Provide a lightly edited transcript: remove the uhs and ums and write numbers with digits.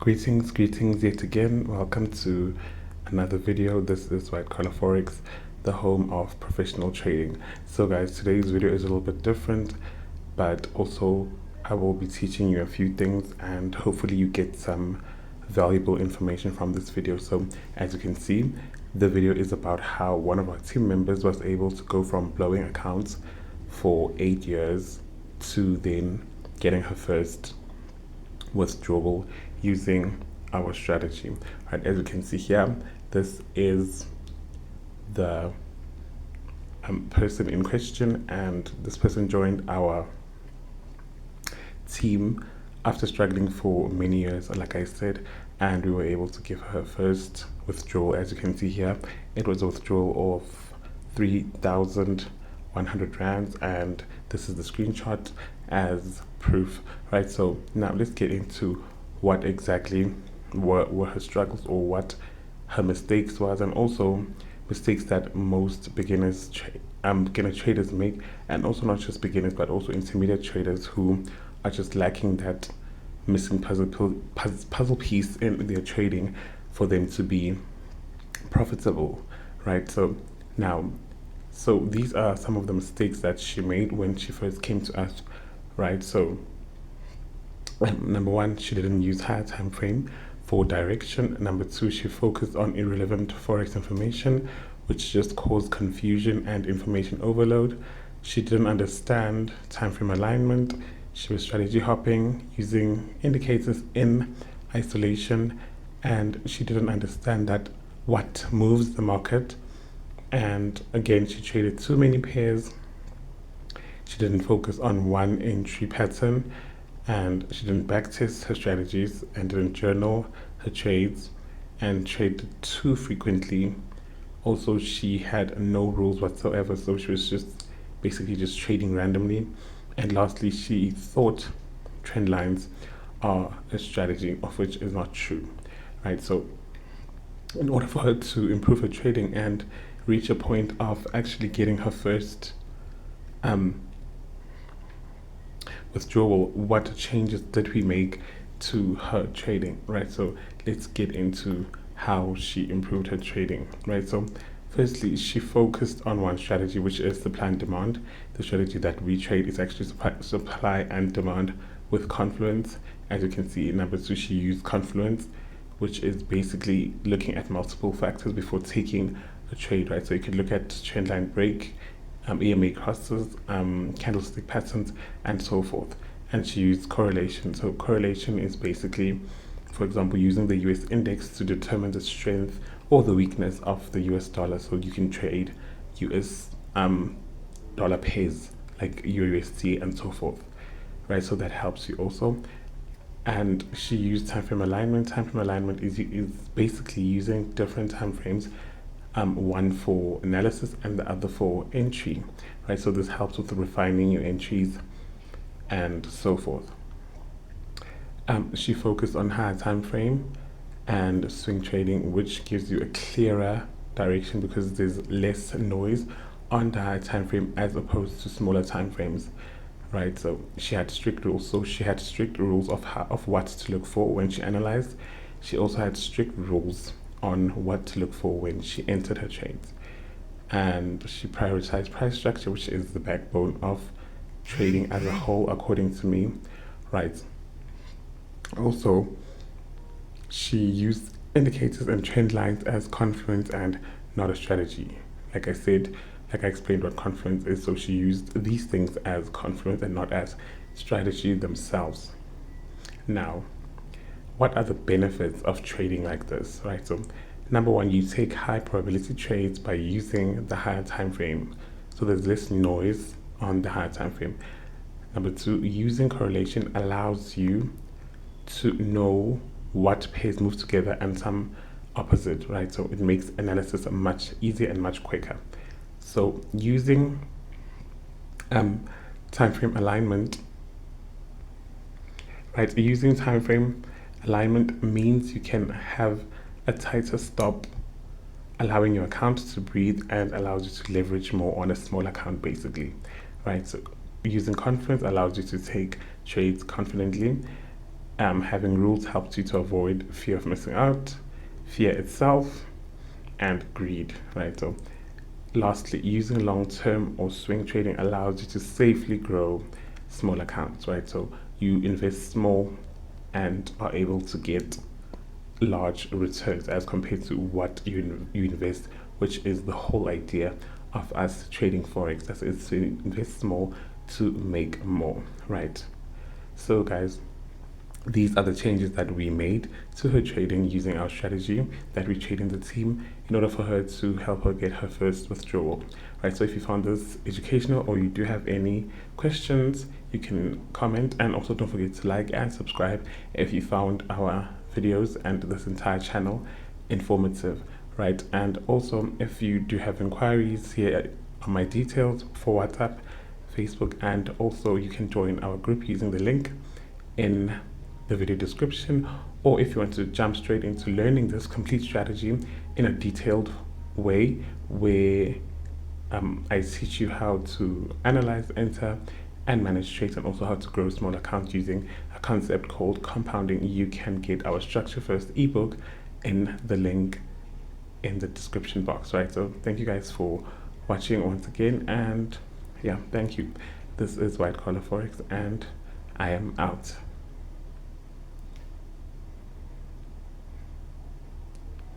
Greetings yet again. Welcome to another video. This is White Collar Forex, the home of professional trading. So guys, today's video is a little bit different, but also I will be teaching you a few things and hopefully you get some valuable information from this video. So as you can see, the video is about how one of our team members was able to go from blowing accounts for 8 years to then getting her first withdrawal using our strategy. Right, as you can see here, this is the person in question, and this person joined our team after struggling for many years, like I said, and we were able to give her first withdrawal. As you can see here, it was a withdrawal of 3,100 rands, and this is the screenshot as proof. Right, so now let's get into what exactly were her struggles, or what her mistakes was, and also mistakes that most beginner traders make, and also not just beginners but also intermediate traders who are just lacking that missing puzzle piece in their trading for them to be profitable. Right, so these are some of the mistakes that she made when she first came to us. Right, so number one, she didn't use higher time frame for direction. Number two, she focused on irrelevant forex information, which just caused confusion and information overload. She didn't understand time frame alignment. She was strategy hopping using indicators in isolation, and she didn't understand that what moves the market. And again, she traded too many pairs. She didn't focus on one entry pattern, and she didn't backtest her strategies, and didn't journal her trades, and traded too frequently. Also, she had no rules whatsoever, so she was just basically just trading randomly. And lastly, she thought trend lines are a strategy, of which is not true. Right, so in order for her to improve her trading and reach a point of actually getting her first withdrawal, what changes did we make to her trading? Right, so let's get into how she improved her trading. Right, so firstly, she focused on one strategy, which is supply and demand. The strategy that we trade is actually supply and demand with confluence. As you can see, number two, she used confluence, which is basically looking at multiple factors before taking a trade. Right, so you could look at trendline break, EMA crosses, candlestick patterns, and so forth. And she used correlation. So correlation is basically, for example, using the US index to determine the strength or the weakness of the US dollar. So you can trade US dollar pairs like USD and so forth. Right, so that helps you also. And she used time frame alignment. Time frame alignment is basically using different time frames, one for analysis and the other for entry. Right, so this helps with refining your entries and so forth. She focused on higher time frame and swing trading, which gives you a clearer direction because there's less noise on the higher time frame as opposed to smaller time frames. Right, so she had strict rules. So she had strict rules of what to look for when she analyzed. She also had strict rules on what to look for when she entered her trades. And she prioritized price structure, which is the backbone of trading as a whole, according to me. Right. Also, she used indicators and trend lines as confluence and not a strategy. Like I said, like I explained what confluence is, so she used these things as confluence and not as strategy themselves. Now, what are the benefits of trading like this? Right, so number one, you take high probability trades by using the higher time frame, so there's less noise on the higher time frame. Number two, using correlation allows you to know what pairs move together and some opposite. Right, so it makes analysis much easier and much quicker. So using time frame alignment, right, using time frame alignment means you can have a tighter stop, allowing your account to breathe and allows you to leverage more on a small account basically. Right, so using confidence allows you to take trades confidently, Having rules helps you to avoid fear of missing out, fear itself, and greed, right? So lastly, using long-term or swing trading allows you to safely grow small accounts, right? So you invest small and are able to get large returns as compared to what you invest, which is the whole idea of us trading forex. That is to invest small to make more, right? So, guys, these are the changes that we made to her trading using our strategy that we trained in the team in order for her to help her get her first withdrawal. Right, so if you found this educational or you do have any questions, you can comment, and also don't forget to like and subscribe if you found our videos and this entire channel informative. Right, and also if you do have inquiries, here are my details for WhatsApp, Facebook, and also you can join our group using the link in the video description, or if you want to jump straight into learning this complete strategy in a detailed way where I teach you how to analyze, enter, and manage trades, and also how to grow small accounts using a concept called compounding, you can get our structure first ebook in the link in the description box, right? So thank you guys for watching once again, and yeah, thank you. This is White Collar Forex, and I am out.